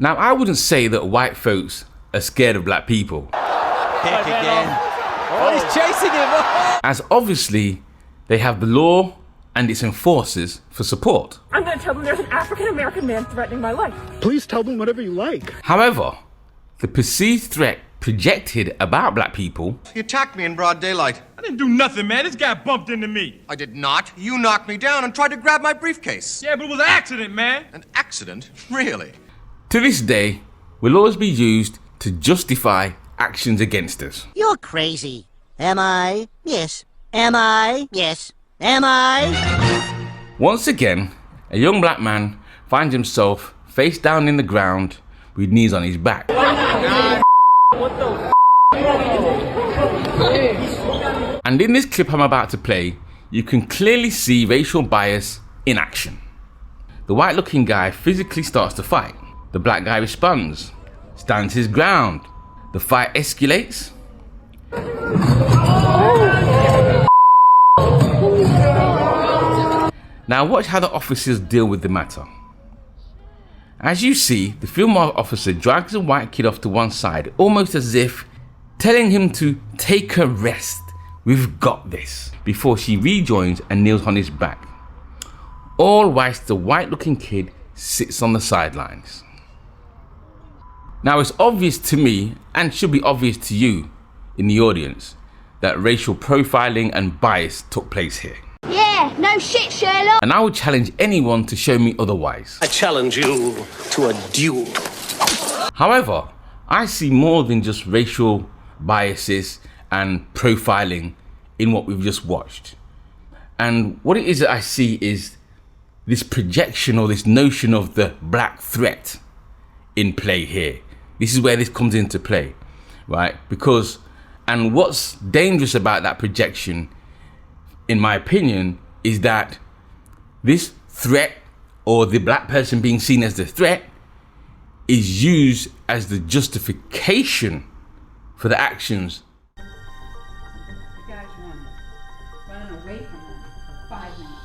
Now, I wouldn't say that white folks are scared of black people. Pick again. Oh, he's chasing him. As obviously, they have the law and its enforcers for support. I'm going to tell them there's an African-American man threatening my life. Please tell them whatever you like. However, the perceived threat projected about black people... He attacked me in broad daylight. I didn't do nothing, man. This guy bumped into me. I did not. You knocked me down and tried to grab my briefcase. Yeah, but it was an accident, man. An accident? Really? To this day, will always be used to justify actions against us. You're crazy. Am I? Yes. Am I? Yes. Am I? Once again, a young black man finds himself face down in the ground with knees on his back. And in this clip I'm about to play, you can clearly see racial bias in action. The white looking guy physically starts to fight. The black guy responds, stands his ground. The fight escalates. Now watch how the officers deal with the matter. As you see, the female officer drags the white kid off to one side, almost as if telling him to take a rest. We've got this. Before she rejoins and kneels on his back. All whilst the white looking kid sits on the sidelines. Now it's obvious to me, and should be obvious to you in the audience, that racial profiling and bias took place here. Yeah, no shit, Sherlock. And I would challenge anyone to show me otherwise. I challenge you to a duel. However, I see more than just racial biases and profiling in what we've just watched. And what it is that I see is this projection or this notion of the black threat in play here. This is where this comes into play, right? Because, and what's dangerous about that projection, in my opinion, is that this threat, or the black person being seen as the threat, is used as the justification for the actions. The guy's running away from him for 5 minutes.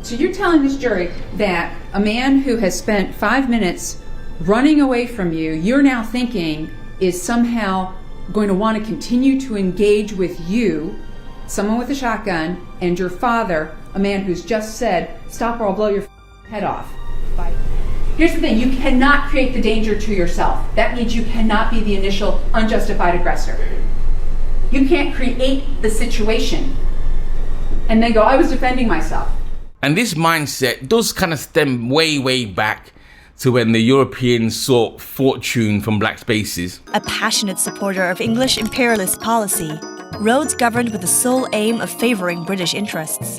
So you're telling this jury that a man who has spent 5 minutes running away from you, you're now thinking is somehow going to want to continue to engage with you, someone with a shotgun, and your father, a man who's just said, stop or I'll blow your head off. Here's the thing, you cannot create the danger to yourself. That means you cannot be the initial unjustified aggressor. You can't create the situation and then go, I was defending myself. And this mindset does kind of stem way back to when the Europeans sought fortune from black spaces. A passionate supporter of English imperialist policy, Rhodes governed with the sole aim of favouring British interests.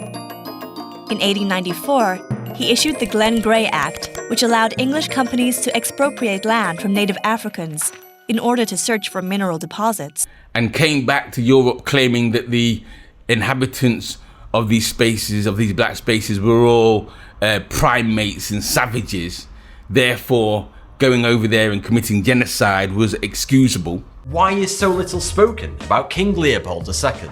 In 1894, he issued the Glenn Grey Act, which allowed English companies to expropriate land from native Africans in order to search for mineral deposits. And came back to Europe claiming that the inhabitants of these spaces, of these black spaces, were all primates and savages. Therefore, going over there and committing genocide was excusable. Why is so little spoken about King Leopold II?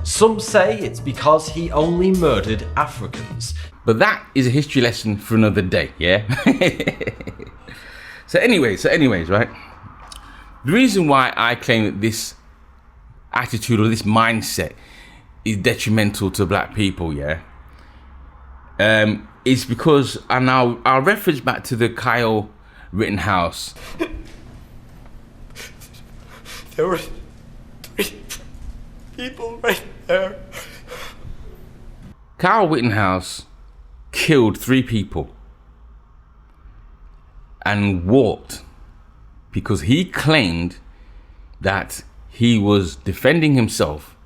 Some say it's because he only murdered Africans. But that is a history lesson for another day, yeah? So anyways, right? The reason why I claim that this attitude or this mindset is detrimental to black people, yeah? Is because, and I'll reference back to the Kyle Rittenhouse. There were 3 people right there. Kyle Rittenhouse killed 3 people and walked because he claimed that he was defending himself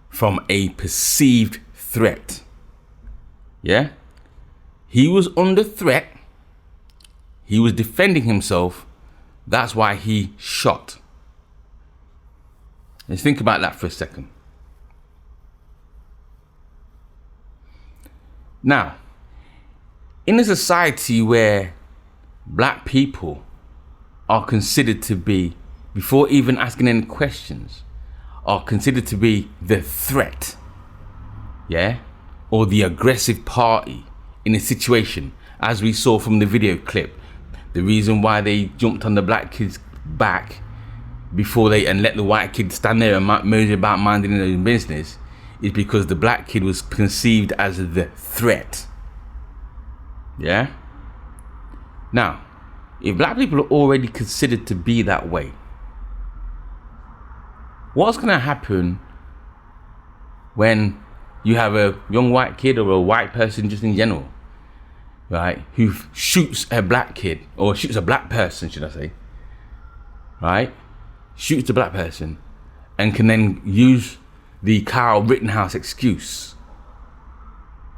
from a perceived threat. Yeah? He was under threat. He was defending himself. That's why he shot. Let's think about that for a second. Now, in a society where black people are considered to be, before even asking any questions, are considered to be the threat, yeah, or the aggressive party in a situation, as we saw from the video clip, The reason why they jumped on the black kid's back before and let the white kid stand there and mosey about minding his own business is because the black kid was conceived as the threat. Yeah? Now, if black people are already considered to be that way, what's going to happen when you have a young white kid or a white person just in general, right, who shoots a black kid, or shoots a black person, should I say, right, shoots the black person and can then use the Kyle Rittenhouse excuse,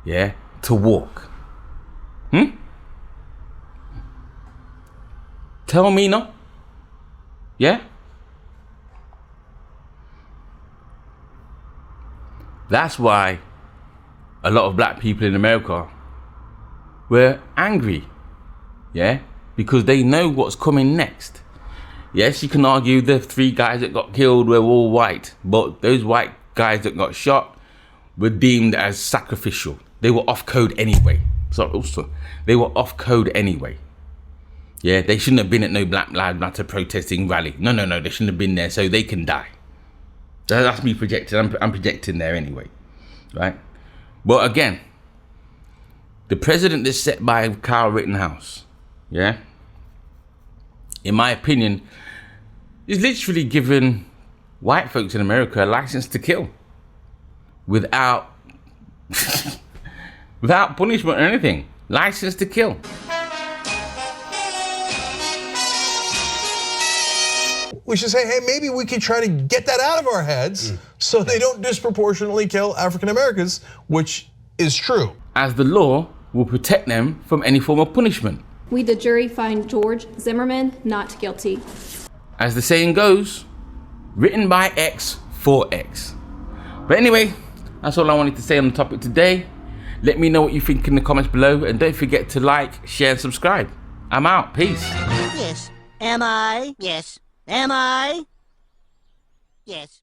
yeah, to walk? Tell me no. Yeah? That's why a lot of black people in America were angry, yeah, because they know what's coming next. Yes, you can argue the 3 guys that got killed were all white, but those white guys that got shot were deemed as sacrificial. They were off code anyway. They were off code anyway. Yeah, they shouldn't have been at no Black Lives Matter protesting rally. No, they shouldn't have been there, so they can die. That's me projecting. I'm projecting there anyway, right? But again, the precedent that's set by Kyle Rittenhouse, yeah, in my opinion, is literally giving white folks in America a license to kill without without punishment or anything. License to kill. We should say, hey, maybe we could try to get that out of our heads so they don't disproportionately kill African Americans, which is true. As the law will protect them from any form of punishment. We, the jury, find George Zimmerman not guilty. As the saying goes, written by X for X. But anyway, that's all I wanted to say on the topic today. Let me know what you think in the comments below, and don't forget to like, share, and subscribe. I'm out. Peace. Yes. Am I? Yes. Am I? Yes.